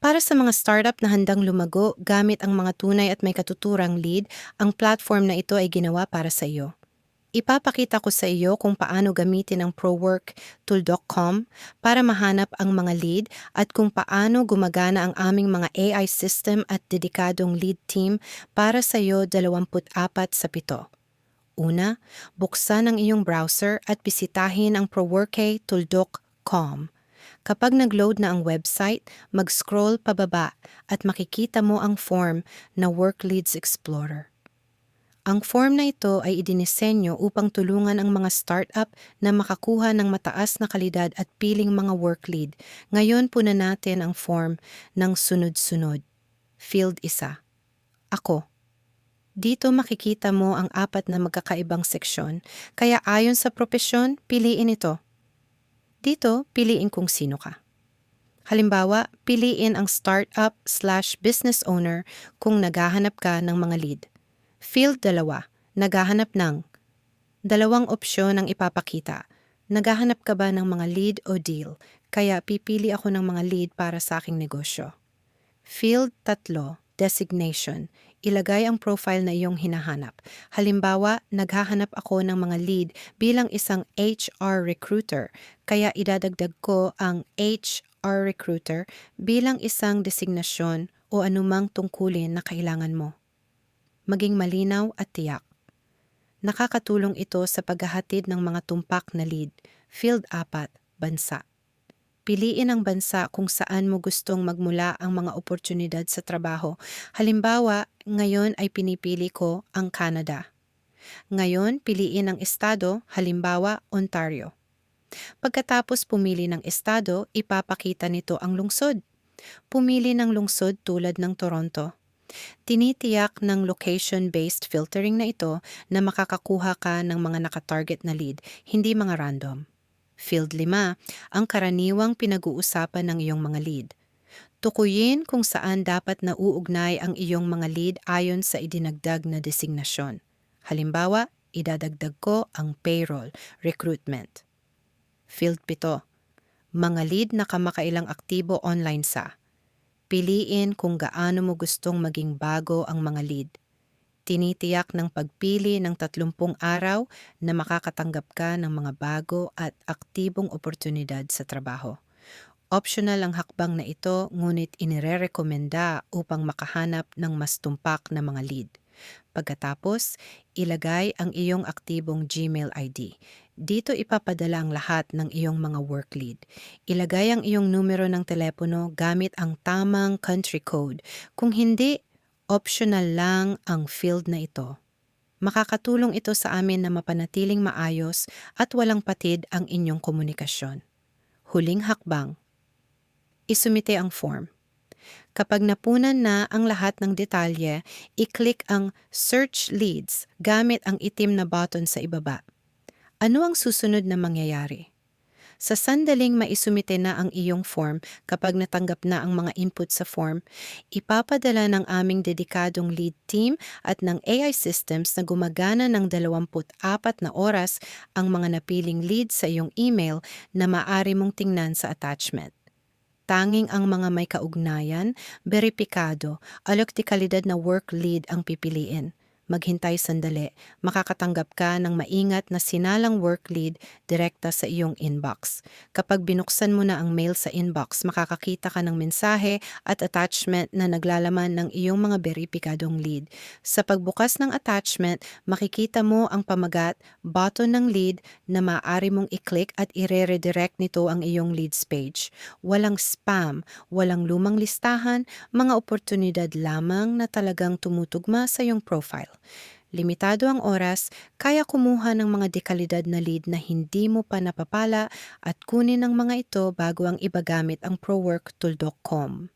Para sa mga startup na handang lumago gamit ang mga tunay at may katuturang lead, ang platform na ito ay ginawa para sa iyo. Ipapakita ko sa iyo kung paano gamitin ang proworktool.com para mahanap ang mga lead at kung paano gumagana ang aming mga AI system at dedikadong lead team para sa iyo 24 sa 7. Una, buksan ang iyong browser at bisitahin ang proworktool.com. Kapag nag-load na ang website, mag-scroll pababa at makikita mo ang form na Work Leads Explorer. Ang form na ito ay idinisenyo upang tulungan ang mga startup na makakuha ng mataas na kalidad at piling mga work lead. Ngayon puna natin ang form ng sunod-sunod. Field 1. Ako. Dito makikita mo ang 4 na magkakaibang seksyon, kaya ayon sa propesyon, piliin ito. Dito, piliin kung sino ka. Halimbawa, piliin ang startup/business owner kung naghahanap ka ng mga lead. Field 2, naghahanap ng. Dalawang opsyon ang ipapakita. Naghahanap ka ba ng mga lead o deal? Kaya pipili ako ng mga lead para sa aking negosyo. Field 3, designation. Ilagay ang profile na iyong hinahanap. Halimbawa, naghahanap ako ng mga lead bilang isang HR recruiter, kaya idadagdag ko ang HR recruiter bilang isang designasyon o anumang tungkulin na kailangan mo. Maging malinaw at tiyak. Nakakatulong ito sa paghahatid ng mga tumpak na lead. Field 4, bansa. Piliin ang bansa kung saan mo gustong magmula ang mga oportunidad sa trabaho. Halimbawa, ngayon ay pinipili ko ang Canada. Ngayon, piliin ang estado, halimbawa, Ontario. Pagkatapos pumili ng estado, ipapakita nito ang lungsod. Pumili ng lungsod tulad ng Toronto. Tinitiyak ng location-based filtering na ito na makakakuha ka ng mga nakatarget na lead, hindi mga random. Field 5, ang karaniwang pinag-uusapan ng iyong mga lead. Tukuyin kung saan dapat nauugnay ang iyong mga lead ayon sa idinagdag na designasyon. Halimbawa, idadagdag ko ang payroll, recruitment. Field 7, mga lead na kamakailang aktibo online sa. Piliin kung gaano mo gustong maging bago ang mga lead. Tinitiyak ng pagpili ng 30 araw na makakatanggap ka ng mga bago at aktibong oportunidad sa trabaho. Optional ang hakbang na ito, ngunit inirerekomenda upang makahanap ng mas tumpak na mga lead. Pagkatapos, ilagay ang iyong aktibong Gmail ID. Dito ipapadala ang lahat ng iyong mga work lead. Ilagay ang iyong numero ng telepono gamit ang tamang country code. Kung hindi, optional lang ang field na ito. Makakatulong ito sa amin na mapanatiling maayos at walang patid ang inyong komunikasyon. Huling hakbang. Isumite ang form. Kapag napunan na ang lahat ng detalye, i-click ang Search Leads gamit ang itim na button sa ibaba. Ano ang susunod na mangyayari? Sa sandaling maisumite na ang iyong form, kapag natanggap na ang mga input sa form, ipapadala ng aming dedikadong lead team at ng AI systems na gumagana ng 24 na oras ang mga napiling lead sa iyong email na maaari mong tingnan sa attachment. Tanging ang mga may kaugnayan, beripikado, alok di kalidad na work lead ang pipiliin. Maghintay sandali, makakatanggap ka ng maingat na sinalang work lead direkta sa iyong inbox. Kapag binuksan mo na ang mail sa inbox, makakakita ka ng mensahe at attachment na naglalaman ng iyong mga beripikadong lead. Sa pagbukas ng attachment, makikita mo ang pamagat, button ng lead na maaari mong i-click at i-redirect nito ang iyong leads page. Walang spam, walang lumang listahan, mga oportunidad lamang na talagang tumutugma sa iyong profile. Limitado ang oras, kaya kumuha ng mga dekalidad na lead na hindi mo pa napapala at kunin ang mga ito bago ang ibagamit ang proworktool.com.